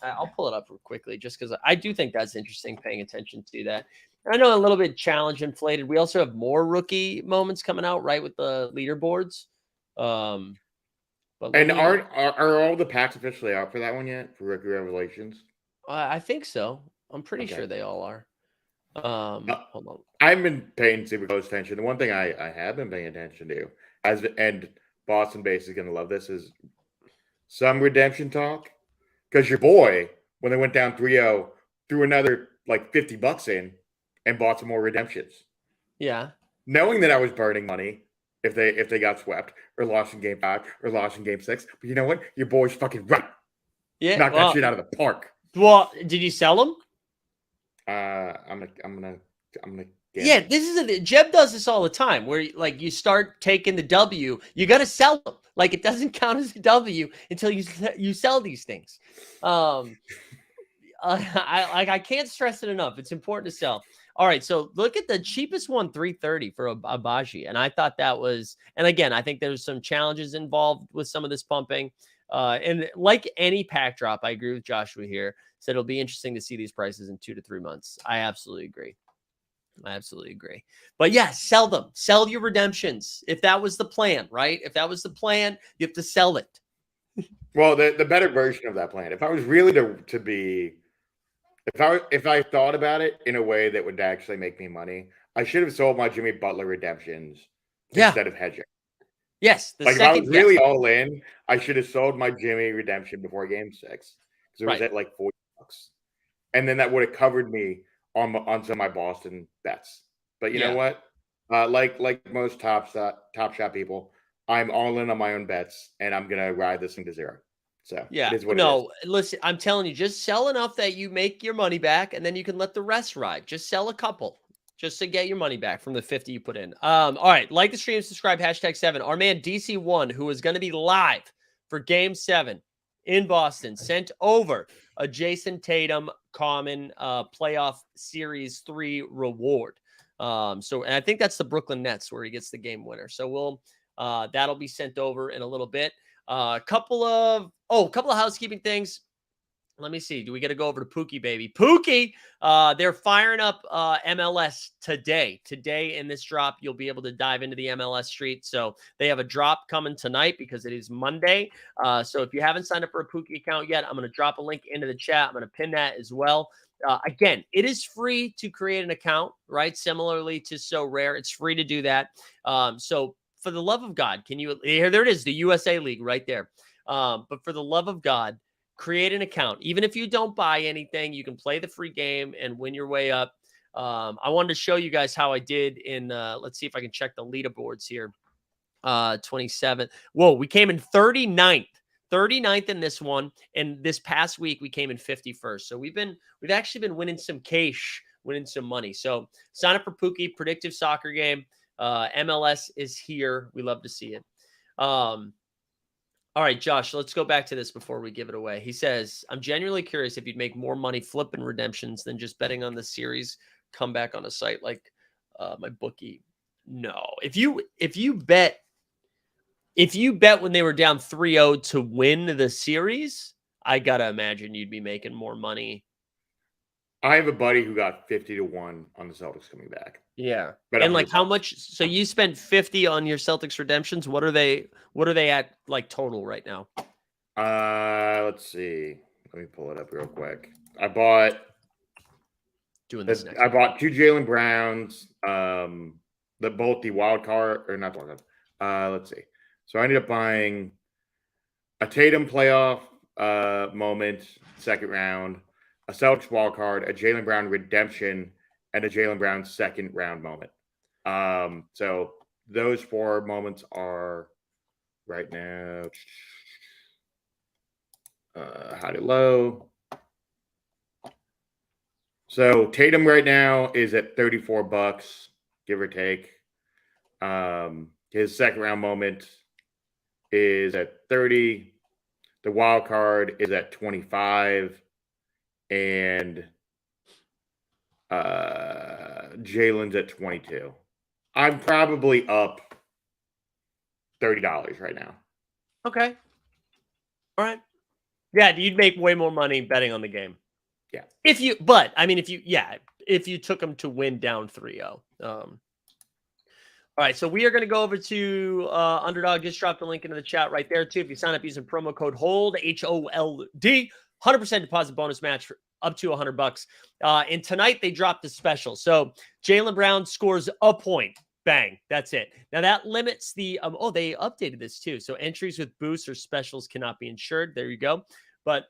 I'll pull it up real quickly just because I do think that's interesting, paying attention to that. I know a little bit challenge inflated. We also have more rookie moments coming out, right, with the leaderboards. And are all the packs officially out for that one yet, for rookie revelations? I think so. I'm pretty sure they all are. Hold on. I've been paying super close attention. The one thing I have been paying attention to, and Boston Base is going to love this, is some redemption talk. Because your boy, when they went down 3-0, threw another like $50 in and bought some more redemptions. Yeah. knowing that I was burning money if they got swept or lost in game 5 or lost in game 6. But you know what? Your boy's fucking right. Yeah. Knock that shit out of the park. Well, did you sell them? I'm gonna Yeah, gamble. this is Jeb does this all the time where like you start taking the W, you got to sell them. Like it doesn't count as a W until you sell these things. I can't stress it enough. It's important to sell. All right, so look at the cheapest one, 330 for Abaji, and I thought that was. And again, I think there's some challenges involved with some of this pumping. And like any pack drop, I agree with Joshua here. Said it'll be interesting to see these prices in 2 to 3 months. I absolutely agree. But yeah, sell them. Sell your redemptions. If that was the plan, right? If that was the plan, you have to sell it. Well, the better version of that plan. If I was really to be, if I thought about it in a way that would actually make me money, I should have sold my Jimmy Butler redemptions Yeah. instead of hedging. Yes. Like if I was really all in, I should have sold my Jimmy redemption before game 6 because it was at like $40, and then that would have covered me on some of my Boston bets. But you know what? Like most top shot people, I'm all in on my own bets, and I'm gonna ride this thing to 0. So yeah, it is what it is. Listen, I'm telling you, just sell enough that you make your money back, and then you can let the rest ride. Just sell a couple, just to get your money back from the 50 you put in. All right, like the stream, subscribe, #7. Our man DC1, who is going to be live for Game 7 in Boston, sent over a Jason Tatum common playoff Series 3 reward. And I think that's the Brooklyn Nets where he gets the game winner. So that'll be sent over in a little bit. A couple of housekeeping things. Let me see. Do we get to go over to Pookie, baby? Pookie, they're firing up MLS today. Today in this drop, you'll be able to dive into the MLS street. So they have a drop coming tonight because it is Monday. So if you haven't signed up for a Pookie account yet, I'm going to drop a link into the chat. I'm going to pin that as well. Again, it is free to create an account, right? Similarly to So Rare, it's free to do that. So for the love of God, can you, here, there it is, the USA League right there. But for the love of God, create an account. Even if you don't buy anything, you can play the free game and win your way up. I wanted to show you guys how I did in, let's see if I can check the leaderboards here. 27th. Whoa, we came in 39th. 39th in this one. And this past week, we came in 51st. So we've actually been winning some cash, winning some money. So sign up for Pookie, predictive soccer game. MLS is here. We love to see it. All right, Josh, let's go back to this before we give it away. He says, I'm genuinely curious if you'd make more money flipping redemptions than just betting on the series comeback on a site like my bookie. No. If you bet when they were down 3-0 to win the series, I got to imagine you'd be making more money. I have a buddy who got 50 to 1 on the Celtics coming back. Yeah. And like how much? So you spent 50 on your Celtics redemptions. What are they at like total right now? Let's see. Let me pull it up real quick. I bought 2 Jaylen Browns. Both the wild card or not the wild card. Let's see. So I ended up buying a Tatum playoff moment, second round, a Celtics wild card, a Jaylen Brown redemption, and a Jaylen Brown second round moment. So those 4 moments are right now high to low. So Tatum right now is at $34, give or take. His second round moment is at 30. The wild card is at 25. And Jaylen's at 22. I'm probably up $30 right now. Okay. All right. Yeah, you'd make way more money betting on the game. Yeah. If you took them to win down 3-0. All right, so we are going to go over to Underdog. Just dropped a link into the chat right there, too. If you sign up using promo code HOLD, HOLD, 100% deposit bonus match for up to $100. And tonight they dropped the special. So Jaylen Brown scores a point. Bang. That's it. Now that limits the, they updated this too. So entries with boosts or specials cannot be insured. There you go. But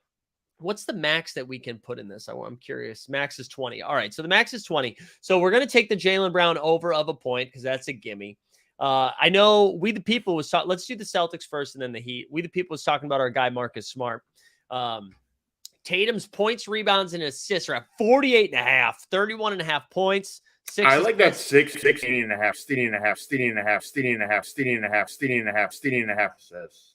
What's the max that we can put in this? I'm curious. Max is 20. All right. So the max is 20. So we're going to take the Jaylen Brown over of a point because that's a gimme. I know We the People was talking. Let's do the Celtics first and then the Heat. We the People was talking about our guy Marcus Smart. Tatum's points, rebounds, and assists are at 48.5, 31.5 points. I like that 16.5 assists.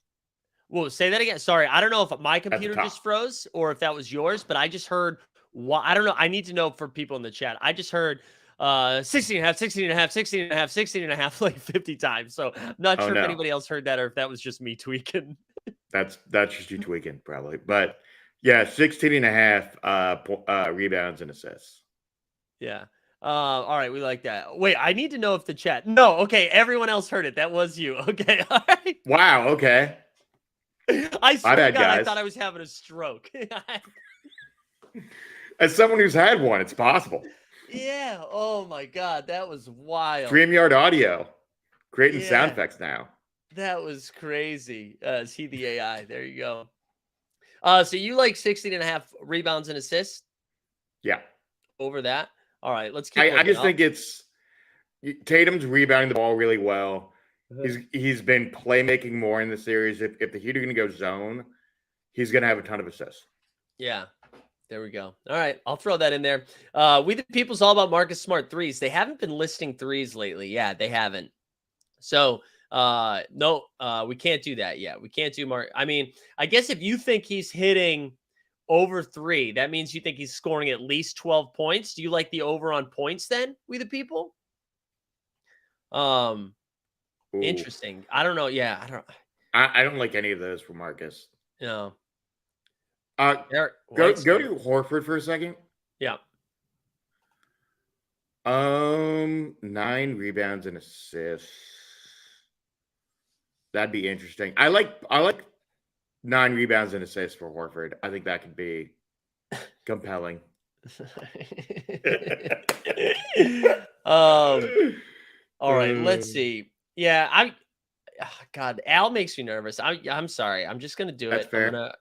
Whoa, say that again. Sorry, I don't know if my computer just froze or if that was yours, but I just heard. I don't know. I need to know for people in the chat. I just heard 16.5 like 50 times. So I'm not sure if anybody else heard that or if that was just me tweaking. That's just you tweaking probably. But yeah, 16.5 rebounds and assists. Yeah. All right, we like that. Wait, I need to know if the chat. No, okay, everyone else heard it. That was you. Okay, all right. Wow, okay. I swear to God, I thought I was having a stroke. As someone who's had one, it's possible. Yeah. Oh my God, that was wild. StreamYard Audio, creating sound effects now. That was crazy. Is he the AI? There you go. So you like 16.5 rebounds and assists? Yeah. Over that? All right, let's keep. I just think it's Tatum's rebounding the ball really well. He's been playmaking more in the series. If the Heat are going to go zone, he's going to have a ton of assists. Yeah, there we go. All right, I'll throw that in there. We the People's all about Marcus Smart threes. They haven't been listing threes lately. Yeah, they haven't. So no, we can't do that yet. We can't do Mark. I mean, I guess if you think he's hitting over 3, that means you think he's scoring at least 12 points. Do you like the over on points then, We the People? Interesting. I don't know. Yeah, I don't like any of those for Marcus. No. Go to Horford for a second. Yeah. 9 rebounds and assists. That'd be interesting. I like 9 rebounds and assists for Horford. I think that could be compelling. All right, let's see. Yeah, God, Al makes me nervous. I'm sorry. I'm just gonna do That's it. Fair.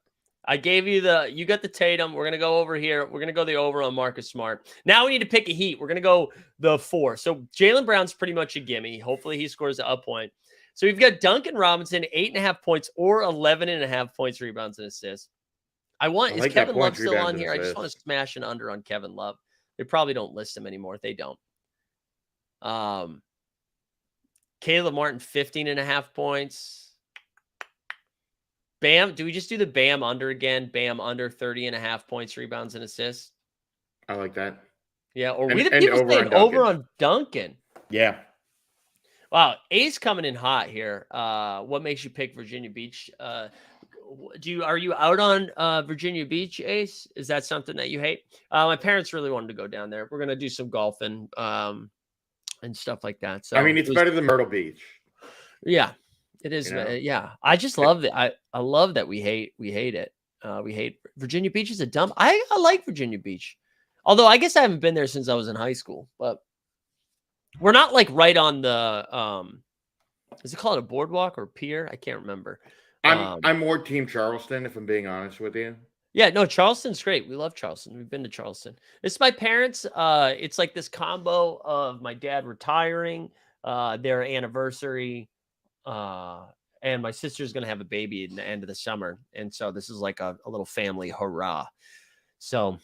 I gave you you got the Tatum. We're gonna go over here. We're gonna go the over on Marcus Smart. Now we need to pick a Heat. We're gonna go the 4. So Jaylen Brown's pretty much a gimme. Hopefully he scores a point. So we've got Duncan Robinson, 8.5 points or 11.5 points, rebounds, and assists. Is Kevin Love still on here? I just want to smash an under on Kevin Love. They probably don't list him anymore. They don't. Caleb Martin, 15.5 points. Bam. Do we just do the Bam under again? Bam under 30.5 points, rebounds, and assists. I like that. Yeah. Or we the people saying over on Duncan. Yeah. Wow. Ace coming in hot here. What makes you pick Virginia Beach? Are you out on Virginia Beach, Ace? Is that something that you hate? My parents really wanted to go down there. We're going to do some golfing and stuff like that. So I mean, it's better than Myrtle Beach. Yeah, it is. Yeah. I just love it. I love that we hate it. We hate Virginia Beach is a dump. I like Virginia Beach. Although I guess I haven't been there since I was in high school, but we're not like right on the is it called a boardwalk or pier? I can't remember. I'm more team Charleston, if I'm being honest with you. Yeah, no, Charleston's great. We love Charleston. We've been to Charleston. It's my parents. It's like this combo of my dad retiring, their anniversary, and my sister's gonna have a baby in the end of the summer. And so this is like a little family hurrah. So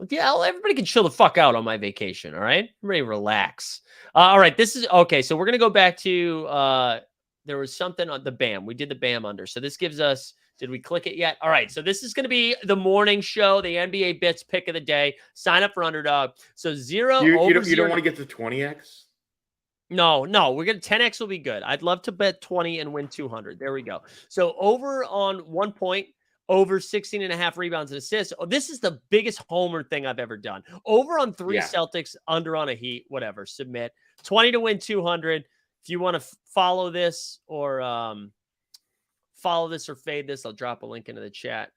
yeah, everybody can chill the fuck out on my vacation. All right. Everybody relax. All right. This is okay. So we're going to go back to, there was something on the BAM. We did the BAM under. So this gives us, did we click it yet? All right. So this is going to be the morning show, the NBA Bits pick of the day. Sign up for Underdog. So you don't want to get to 20x? No, we're going to 10x will be good. I'd love to bet 20 and win 200. There we go. So over on 1 point, over 16.5 rebounds and assists. Oh, this is the biggest homer thing I've ever done. Over on 3 Celtics, under on a Heat, whatever. Submit 20 to win 200. If you want to follow this or fade this, I'll drop a link into the chat.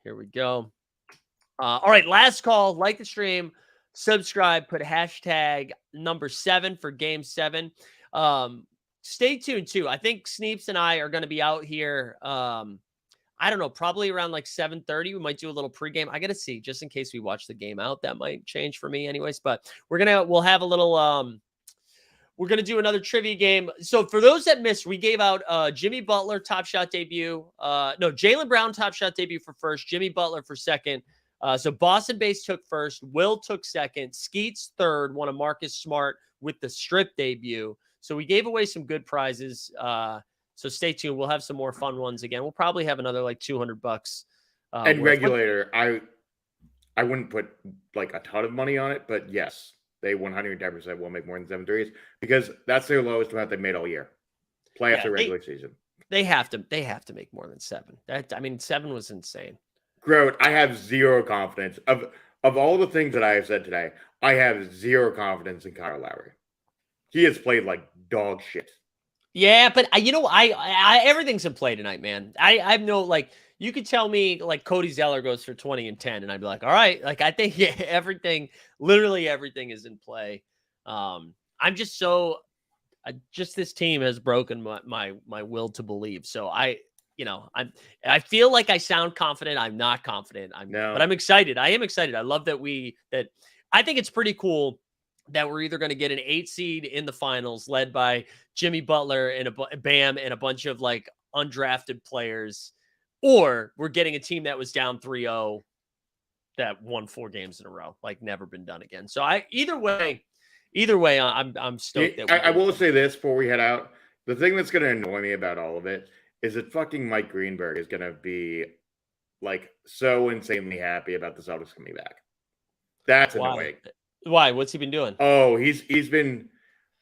Here we go. All right, last call. Like the stream, subscribe, put hashtag number 7 for game 7. Stay tuned too. I think Sneeps and I are going to be out here. I don't know, probably around like 7:30. We might do a little pregame. I got to see, just in case we watch the game out. That might change for me anyways, but we'll have a little, we're going to do another trivia game. So for those that missed, we gave out Jimmy Butler Top Shot debut. Jaylen Brown Top Shot debut for first, Jimmy Butler for second. So Boston Base took first, Will took second, Skeets third, one of Marcus Smart with the strip debut. So we gave away some good prizes. So stay tuned. We'll have some more fun ones again. We'll probably have another like $200. And regulator, I wouldn't put like a ton of money on it, but yes, they 110% will make more than 7 threes because that's their lowest amount they've made all year. Play after regular season. They have to make more than 7. 7 was insane. Grote, I have zero confidence of all the things that I have said today. I have zero confidence in Kyle Lowry. He has played like dog shit. Yeah, but I everything's in play tonight, man. I have no, like, you could tell me like Cody Zeller goes for 20 and 10, and I'd be like, all right, like I think literally everything is in play. I'm just this team has broken my will to believe. So I feel like I sound confident. I'm not confident. But I'm excited. I am excited. I love that I think it's pretty cool that we're either going to get an 8 seed in the finals led by Jimmy Butler and Bam and a bunch of like undrafted players, or we're getting a team that was down 3-0 that won 4 games in a row, like never been done again. So either way, I'm stoked. I will say this before we head out. The thing that's going to annoy me about all of it is that fucking Mike Greenberg is going to be like so insanely happy about the Celtics coming back. That's annoying. Why? What's he been doing? Oh, he's been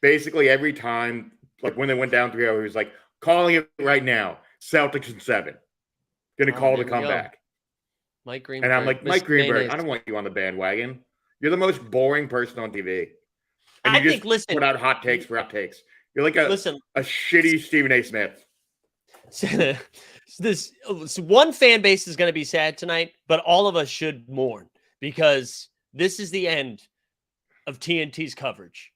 basically every time, like when they went down 3-0, he was like calling it right now. Celtics in 7. Gonna call to come back. Mike Greenberg. And I'm like, Mike Greenberg, I don't want you on the bandwagon. You're the most boring person on TV. And you put out hot takes for hot takes. You're like a shitty Stephen A. Smith. This one fan base is going to be sad tonight, but all of us should mourn because this is the end of TNT's coverage.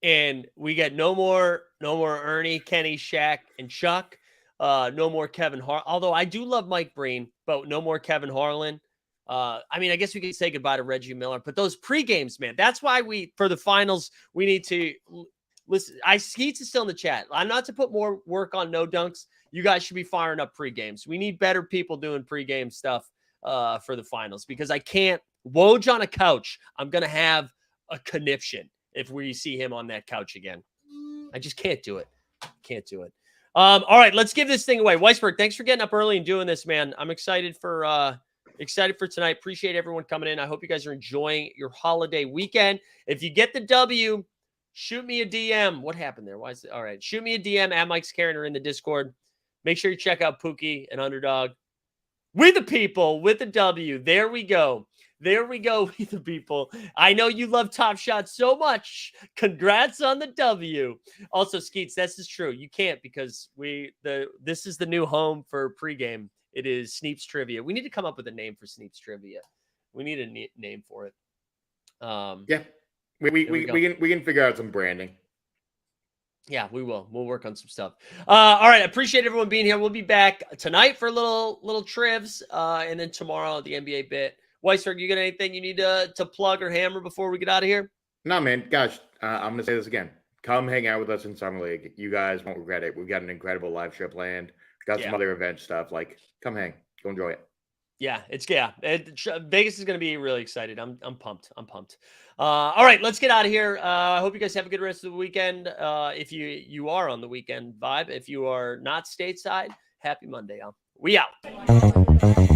And we get no more Ernie, Kenny, Shaq, and Chuck. No more Kevin Harlan. Although I do love Mike Breen, but no more Kevin Harlan. I guess we could say goodbye to Reggie Miller. But those pre-games, man, that's why for the finals, we need to listen. Skeets is still in the chat. I'm not to put more work on No Dunks. You guys should be firing up pre-games. We need better people doing pre-game stuff for the finals because I can't. Woj on a couch, I'm going to have a conniption if we see him on that couch again. I just can't do it. Can't do it. All right, let's give this thing away. Weisberg, thanks for getting up early and doing this, man. I'm excited for tonight. Appreciate everyone coming in. I hope you guys are enjoying your holiday weekend. If you get the W, shoot me a DM. What happened there? Why is it? All right, shoot me a DM at Mike's Karen or in the Discord. Make sure you check out Pookie and Underdog. We the people with the W. There we go. There we go, we the people. I know you love Top Shot so much. Congrats on the W. Also, Skeets, this is true. You can't because this is the new home for pregame. It is Sneap's Trivia. We need to come up with a name for Sneap's Trivia. We need a name for it. Yeah, we can figure out some branding. Yeah, we will. We'll work on some stuff. All right. I appreciate everyone being here. We'll be back tonight for little trivs, and then tomorrow the NBA bit. Weisberg, you got anything you need to plug or hammer before we get out of here? No, man. Gosh, I'm going to say this again. Come hang out with us in Summer League. You guys won't regret it. We've got an incredible live show planned. Got some other event stuff. Like, come hang. Go enjoy it. Yeah, Vegas is going to be really excited. I'm pumped. All right, let's get out of here. I hope you guys have a good rest of the weekend. If you are on the weekend vibe, if you are not stateside, happy Monday. We out.